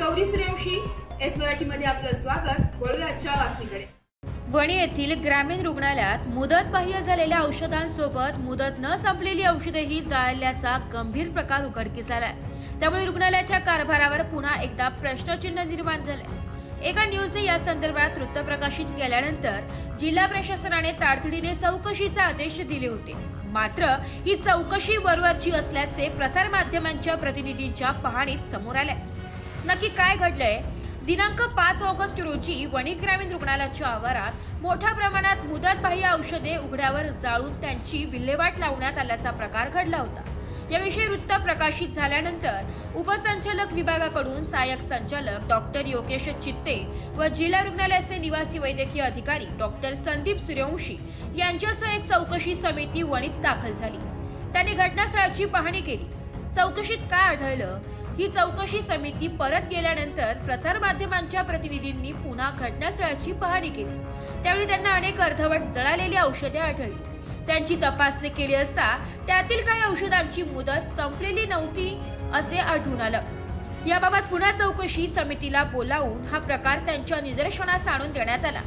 Gauri Suryavanshi, S Marathi मध्ये आपलं स्वागत। वळूया आजच्या बातमीकडे। वणी येथील ग्रामीण रुग्णालयात मुदत बाह्य झालेल्या औषधांसोबत मुदत न संपलेली औषधेही जाळल्याचा गंभीर प्रकार उघडकीस आलाय। त्यामुळे रुग्णालयाच्या कारभारावर पुन्हा एकदा प्रश्नचिन्ह निर्माण झाले। एका न्यूजने या संदर्भात वृत्त प्रकाशित केल्यानंतर जिल्हा प्रशासनाने तातडीने चौकशीचे आदेश दिले होते। मात्र ही चौकशी वरवरची असल्याचे प्रसार माध्यमांच्या प्रतिनिधींच्या पाहणीत समोर आले। नक्की काय घडलंय? दिनांक 5 ऑगस्ट रोजी वणी ग्रामीण रुग्णालयाच्या आवारात मोठ्या प्रमाणात मुदत बाह्य औषधे उघड्यावर जाळून त्यांची विल्हेवाट लावण्यात आल्याचा प्रकार घडला होता। याविषयी वृत्त प्रकाशित झाल्यानंतर उपसंचालक विभागाकडून सहाय्यक संचालक डॉक्टर योगेश चित्ते व जिल्हा रुग्णालयाचे निवासी वैद्यकीय अधिकारी डॉक्टर संदीप सूर्यवंशी यांच्यासह एक चौकशी समिती वणीत दाखल झाली। त्यांनी घटनास्थळाची पाहणी केली। चौकशीत काय आढळलं? ही चौकशी समिती परत गेल्यानंतर प्रसार माध्यमांच्या प्रतिनिधींनी पुन्हा घटनास्थळाची पाहणी केली। त्यावेळी त्यांना अनेक अर्धवट जळालेली औषधे आढळली। त्यांची तपासणी केली असता त्यातील काही औषधांची मुदत संपलेली नव्हती असे आढळून आलं। याबाबत पुन्हा चौकशी समितीला बोलावून हा प्रकार त्यांच्या निदर्शनास आणून देण्यात आला।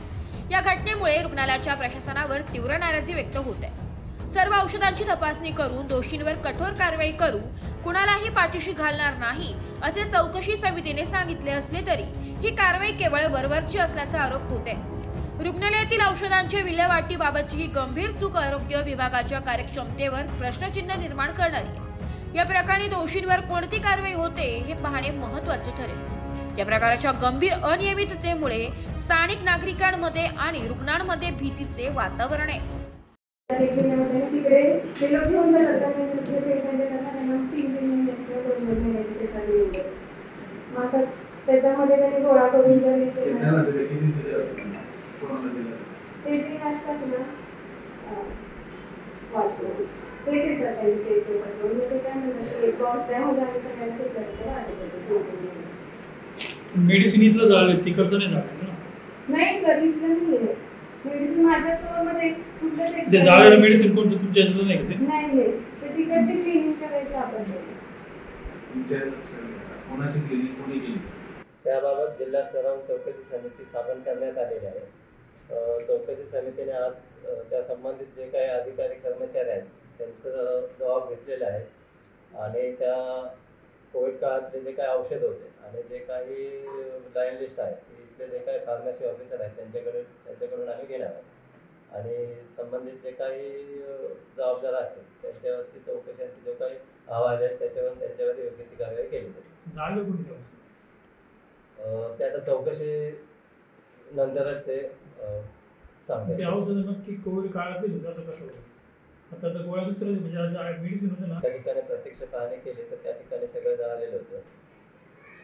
या घटनेमुळे रुग्णालयाच्या प्रशासनावर तीव्र नाराजी व्यक्त होत आहे। सर्व औषधांची तपासणी करून दोषींवर कठोर कारवाई करू, कुणालाही पाठीशी घालणार नाही असे चौकशी समितीने सांगितले असले तरी ही कारवाई केवळ वरवरची असल्याचा आरोप होत आहे। रुग्णालयातील औषधांच्या विल्हेवाटीबाबतची ही गंभीर चूक आरोग्य विभागाच्या कार्यक्षमतेवर प्रश्नचिन्ह निर्माण करणारी आहे। या प्रकरणी दोषींवर कोणती कारवाई होते हे पाहणे महत्त्वाचे ठरेल। या प्रकारच्या गंभीर अनियमिततेमुळे स्थानिक नागरिकांमध्ये आणि रुग्णांमध्ये भीतीचे वातावरण आहे। तिकडे ते लोक घेऊन जातात पेशंट मग त्याच्यामध्ये त्यांनी गोळा करून ते जे असतात ना वॉचमॅन तेच येतात त्यांची केस पेपर करून ते काय म्हणतात एक बॉक्स त्यामध्ये आम्ही सगळ्यांना ते करतो। मेडिसिन इथलं झालं तिकडचं नाही झालं ना? नाही सर इथलं नाही आहे मेडिसिन। माझ्या स्टोअरमध्ये कुठलंच ते झालेलं मेडिसिन कोणतं तुमच्या इथलं नाही का? नाही ते तिकडच्या क्लिनिकच्या वेळेस सापडले। तुमच्या कोणाची क्लिनिक कोणी केली? त्याबाबत जिल्हा स्तरावर चौकशी समिती स्थापन करण्यात आलेली आहे। चौकशी समितीने आज त्या संबंधित जे काही अधिकारी कर्मचारी आहेत त्यांचा जबाब घेतलेला आहे आणि त्या कोविड काळातले जे काही औषध होते आणि जे काही लाईन लिस्ट आहे इथले जे काही फार्मसी ऑफिसर आहेत त्यांच्याकडून आम्ही घेणार आहोत आणि संबंधित जे काही जबाबदार असतील त्यांच्यावरती चौकशांची जो काही अहवाल आहेत त्यांच्यावर योग्य ती कारवाई केली जाईल। ते आता चौकशी नंतरच ते सांगतात। औषध नक्की कोविड काळातील होतं असं कसं होतं? आता तर गोळ्या दुसऱ्या म्हणजे मेडिसिन होतं ना, त्या ठिकाणी प्रत्यक्ष पाहणी केली तर त्या ठिकाणी सगळं जळालेलं होतं।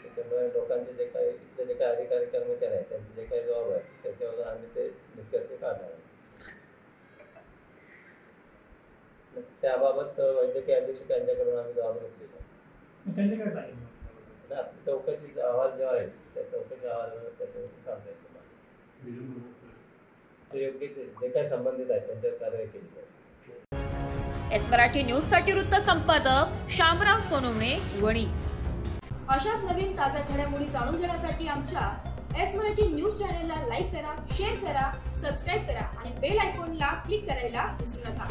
त्याच्यामुळे लोकांचे जे काही इथले जे काही अधिकारी कर्मचारी आहेत त्यांचे जे काही जबाब आहेत त्याच्यावर आम्ही ते निष्कर्ष काढणार आहोत। त्याबाबत वैद्यकीय अधीक्षक यांच्याकडून आम्ही जबाब घेतलेला आहे। त्यांनी काय सांगितलं? चौकशी अहवाल जो आहे त्या चौकशी अहवालावर त्याच्यावर सांगता येईल योग्य जे काही संबंधित आहेत त्यांच्यावर कारवाई केली जाईल। एस मराठी न्यूज साठी वृत्त संपादक शामराव सोनवणे, वणी। अशाच नवीन ताज्या घडामोडी जाणून घेण्यासाठी आमच्या एस मराठी न्यूज चॅनलला लाईक करा, शेअर करा, सबस्क्राईब करा आणि बेल आयकॉनला क्लिक करायला विसरू नका।